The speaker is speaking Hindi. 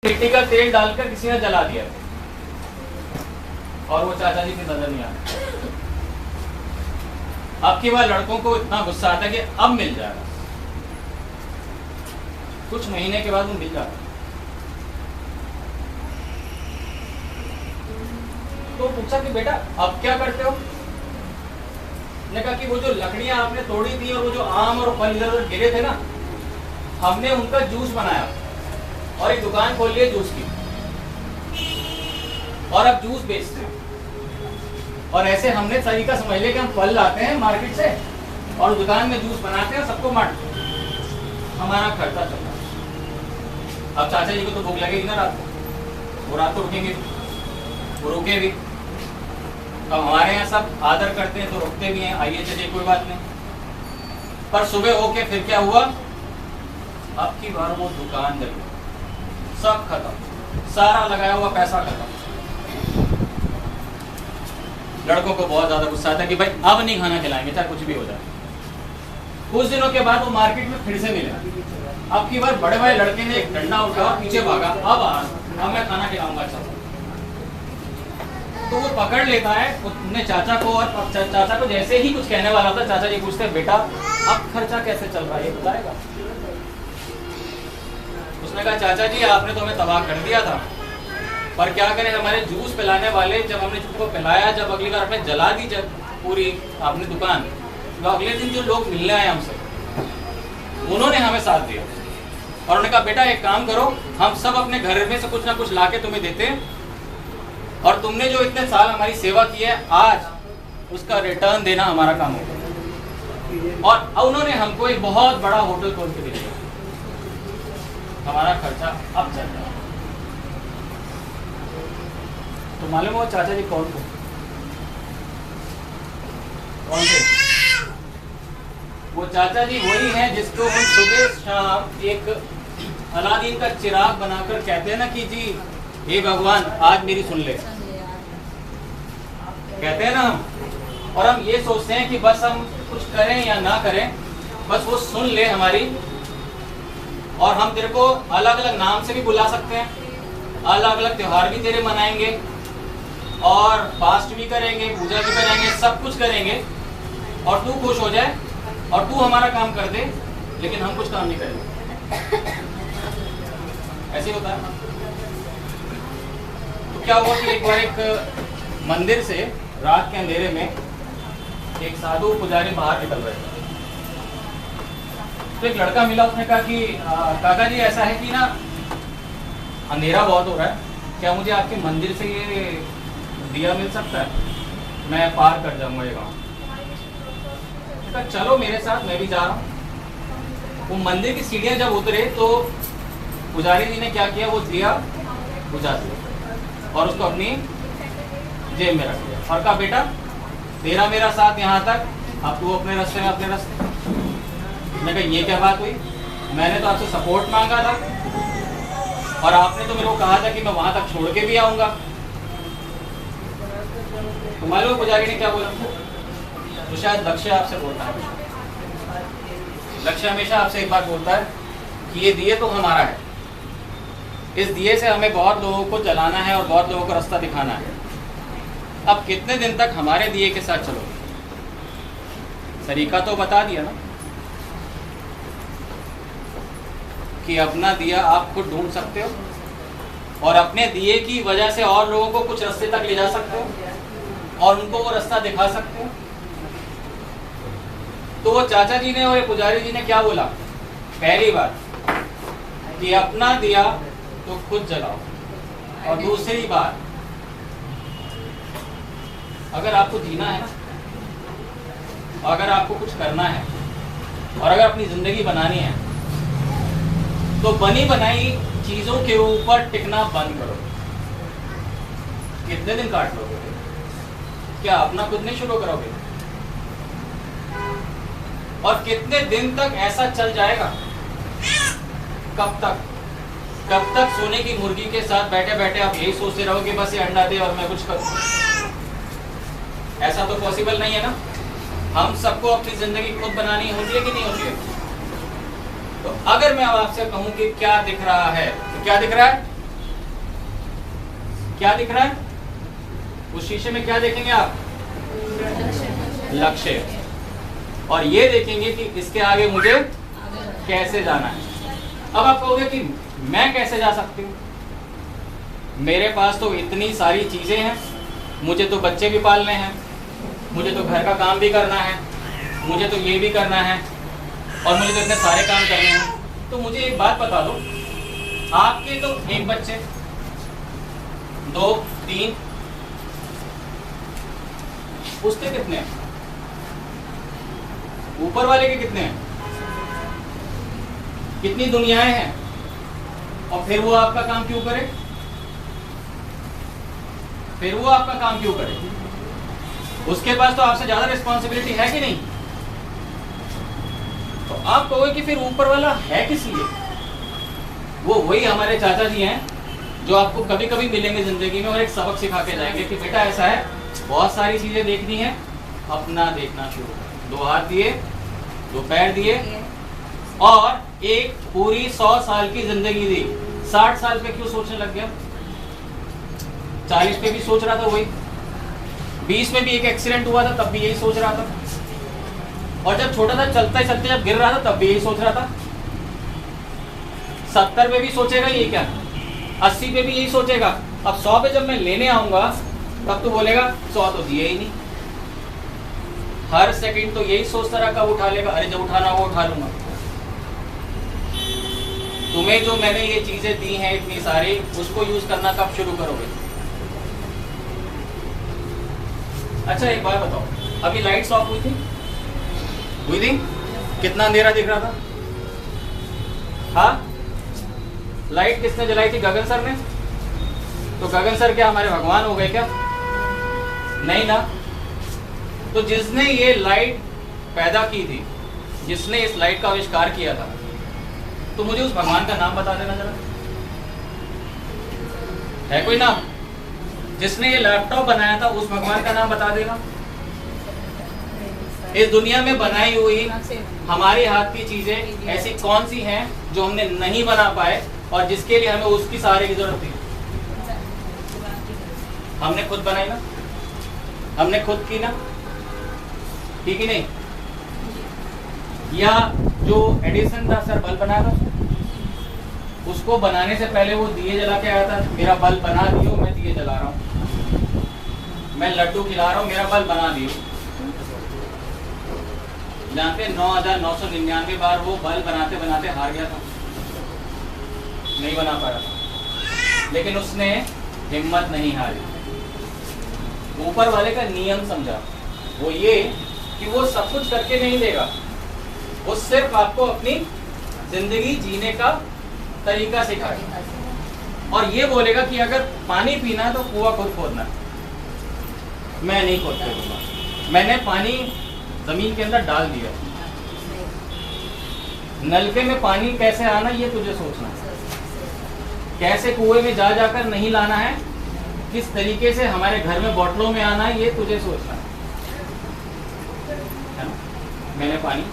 मिट्टी का तेल डालकर किसी ने जला दिया और वो चाचा जी की नजर नहीं आती। अब की बार लड़कों को इतना गुस्सा आता है कि अब मिल जाएगा, कुछ महीने के बाद वो मिल जाता। तो पूछा कि बेटा अब क्या करते हो? ने कहा कि वो जो लकड़ियां आपने तोड़ी थी और वो जो आम और फल इधर उधर गिरे थे ना, हमने उनका जूस बनाया और एक दुकान खोल ली जूस की और अब जूस बेचते हैं। और ऐसे हमने तरीका समझ लिया कि हम फल लाते हैं मार्केट से और दुकान में जूस बनाते हैं और सबको बांटते हैं, हमारा खर्चा चल रहा है। अब चाचा जी को तो भूख लगेगी ना रात को, वो रात को रुकेंगे, वो रुके भी। अब हमारे यहाँ सब आदर करते हैं तो रुकते भी हैं, आइए चलिए कोई बात नहीं। पर सुबह होके फिर क्या हुआ, अब की बार वो दुकान जल गई, सब खत्म, सारा लगाया हुआ पैसा खत्म। लड़कों को बहुत ज्यादा गुस्सा आता है कि भाई अब नहीं खाना खिलाएंगे चाहे कुछ भी हो जाए। कुछ दिनों के बाद वो मार्केट में फिर से मिले। अब की बार बड़े बड़े लड़के ने एक डंडा उठाया और पीछे भागा, अब मैं खाना खिलाऊंगा। अच्छा तो वो पकड़ लेता है अपने चाचा को और चाचा को जैसे ही कुछ कहने वाला था, चाचा जी पूछते हैं बेटा अब खर्चा कैसे चल रहा है ये बताएगा? उसने कहा चाचा जी आपने तो हमें तबाह कर दिया था, पर क्या करें, हमारे जूस पिलाने वाले जब हमने उनको पिलाया, जब अगली बार आपने जला दी जब पूरी आपने दुकान, तो अगले दिन जो लोग मिलने आए हमसे उन्होंने हमें साथ दिया और उन्होंने कहा बेटा एक काम करो, हम सब अपने घर में से कुछ ना कुछ लाके तुम्हें देते हैं और तुमने जो इतने साल हमारी सेवा की है आज उसका रिटर्न देना हमारा काम होगा। और उन्होंने हमको एक बहुत बड़ा होटल खोल के दिया, हमारा खर्चा अब चल रहा है। तो मालूम हो चाचा जी कौन थे? कौन थे? वो चाचा जी वही हैं जिसको हम सुबह शाम एक अलादीन का चिराग बनाकर कहते हैं ना कि जी हे भगवान आज मेरी सुन ले, कहते हैं ना हम। और हम ये सोचते हैं कि बस हम कुछ करें या ना करें, बस वो सुन ले हमारी। और हम तेरे को अलग अलग नाम से भी बुला सकते हैं, अलग अलग त्योहार भी तेरे मनाएंगे और फास्ट भी करेंगे, पूजा भी करेंगे, सब कुछ करेंगे और तू खुश हो जाए और तू हमारा काम कर दे, लेकिन हम कुछ काम नहीं करेंगे। ऐसे होता है। तो क्या हुआ कि एक बार एक मंदिर से रात के अंधेरे में एक साधु पुजारी बाहर निकल रहे थे। तो एक लड़का मिला, उसने कहा कि काका जी ऐसा है कि ना अंधेरा बहुत हो रहा है, क्या मुझे आपके मंदिर से ये दिया मिल सकता है? मैं पार कर जाऊंगा ये गाँव। कहा चलो मेरे साथ, मैं भी जा रहा हूँ। वो मंदिर की सीढ़ियाँ जब उतरे तो पुजारी जी ने क्या किया, वो दिया बुझा दिया और उसको अपनी जेब में रख दिया और कहा बेटा तेरा मेरा साथ यहाँ तक, अब तू अपने रास्ते में अपने रास्ते। मैंने कहा ये क्या बात हुई, मैंने तो आपसे सपोर्ट मांगा था और आपने तो मेरे को कहा था कि मैं वहां तक छोड़ के भी आऊंगा। तो मालूम पुजारी ने क्या बोला? तो शायद लक्ष्य आपसे बोलता है, लक्ष्य हमेशा आपसे एक बात बोलता है कि ये दिए तो हमारा है, इस दिए से हमें बहुत लोगों को जलाना है और बहुत लोगों को रास्ता दिखाना है। अब कितने दिन तक हमारे दिए के साथ चलो? तरीका तो बता दिया ना कि अपना दिया आप खुद ढूंढ सकते हो और अपने दिए की वजह से और लोगों को कुछ रास्ते तक ले जा सकते हो और उनको वो रास्ता दिखा सकते हो। तो वो चाचा जी ने और ये पुजारी जी ने क्या बोला? पहली बात कि अपना दिया तो खुद जलाओ, और दूसरी बात अगर आपको जीना है ना, अगर आपको कुछ करना है और अगर अपनी जिंदगी बनानी है तो बनी बनाई चीजों के ऊपर टिकना बंद करो। कितने दिन काट लोगे? क्या अपना खुद नहीं शुरू करोगे? और कितने दिन तक ऐसा चल जाएगा? कब तक? कब तक सोने की मुर्गी के साथ बैठे बैठे आप यही सोचते रहोगे बस ये अंडा दे और मैं कुछ करूं? ऐसा तो पॉसिबल नहीं है ना। हम सबको अपनी जिंदगी खुद बनानी होती है कि नहीं होती है? तो अगर मैं आपसे कहूं कि क्या दिख रहा है, तो क्या दिख रहा है? क्या दिख रहा है? उस शीशे में क्या देखेंगे आप? लक्ष्य। और ये देखेंगे कि इसके आगे मुझे कैसे जाना है। अब आप कहोगे कि मैं कैसे जा सकती हूँ, मेरे पास तो इतनी सारी चीजें हैं, मुझे तो बच्चे भी पालने हैं, मुझे तो घर का काम भी करना है, मुझे तो ये भी करना है, और मुझे तो इतने सारे काम करने हैं। तो मुझे एक बात बता दो, आपके तो एक बच्चे, 2, 3, उसके कितने हैं? ऊपर वाले के कितने हैं? कितनी दुनियाएं हैं? और फिर वो आपका काम क्यों करे? फिर वो आपका काम क्यों करे? उसके पास तो आपसे ज्यादा रिस्पॉन्सिबिलिटी है कि नहीं? तो आप कहोगे कि फिर ऊपर वाला है किस लिए? वो वही हमारे चाचा जी हैं जो आपको कभी कभी मिलेंगे जिंदगी में और एक सबक सिखा के जाएंगे कि बेटा ऐसा है, बहुत सारी चीजें देखनी है, अपना देखना शुरू कर। 2 हाथ दिए, 2 पैर दिए, और एक पूरी 100 साल की जिंदगी दी। 60 साल पे क्यों सोचने लग गया? 40 पे भी सोच रहा था वही, 20 में भी एक एक्सीडेंट हुआ था तब भी यही सोच रहा था, और जब छोटा था चलते चलते जब गिर रहा था तब भी यही सोच रहा था। 70 पे भी सोचेगा ये क्या, 80 पे भी यही सोचेगा। अब 100 पे जब मैं लेने आऊंगा तब तो बोलेगा 100 तो दिए ही नहीं। हर सेकंड तो यही सोचता रहा कब उठा लेगा, अरे जब उठाना वो उठा लूंगा। तुम्हें जो मैंने ये चीजें दी हैं इतनी सारी, उसको यूज करना कब शुरू करोगे? अच्छा एक बात बताओ, अभी लाइट्स ऑफ हुई थी? कितना अंधेरा दिख रहा था? हाँ, लाइट किसने जलाई थी? गगन सर ने। तो गगन सर क्या हमारे भगवान हो गए क्या? नहीं ना। तो जिसने ये लाइट पैदा की थी, जिसने इस लाइट का आविष्कार किया था, तो मुझे उस भगवान का नाम बता देना जरा। है कोई नाम? जिसने ये लैपटॉप बनाया था उस भगवान का नाम बता देना। इस दुनिया में बनाई हुई हमारे हाथ की चीजें ऐसी कौन सी हैं जो हमने नहीं बना पाए और जिसके लिए हमें उसकी सहारे की जरूरत थी? हमने खुद बनाई ना, हमने खुद की ना, ठीक ही नहीं? या जो एडिसन था सर, बल्ब बनाया था, उसको बनाने से पहले वो दिए जला के आया था, मेरा बल्ब बना दियो, मैं दिए जला रहा हूँ, मैं लड्डू खिला रहा हूँ, मेरा बल्ब बना दियो। जानते 9,999 बार वो बल्ब बनाते बनाते हार गया था, नहीं बना पाया था, लेकिन उसने हिम्मत नहीं हारी। ऊपर वाले का नियम समझा, वो ये कि वो सब कुछ करके नहीं देगा, वो सिर्फ आपको अपनी जिंदगी जीने का तरीका सिखाएगा, और ये बोलेगा कि अगर पानी पीना है तो कुआं खुद खोदना। मैं नहीं खोद के दूंगा, मैंने पानी जमीन के अंदर डाल दिया, नलके में पानी कैसे आना ये तुझे सोचना है, कैसे कुएं में जा जाकर नहीं लाना है, किस तरीके से हमारे घर में बोतलों में आना है ये तुझे सोचना है ना? मैंने पानी